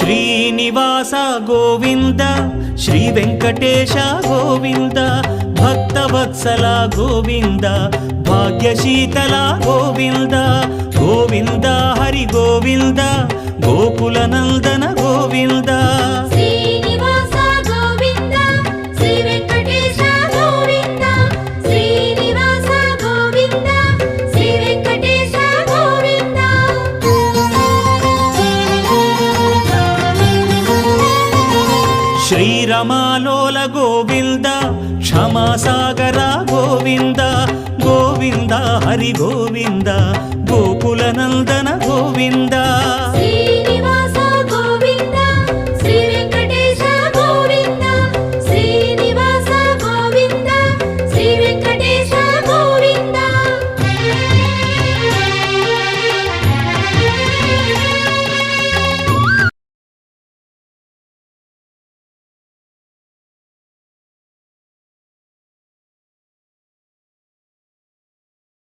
Srinivasa Govinda Shri Venkatesha Govinda Bhaktavatsala Govinda భాగ్యశీతల Govinda Govinda Hari Govinda Gokula Nandana Govinda Srinivasa Govinda Shri Venkatesha Govinda Srinivasa Govinda Shri Venkatesha Govinda శ్రీరమాలోల Govinda క్షమాసాగర Govinda Govinda Hari Govinda Gokula Nandana Govinda Shri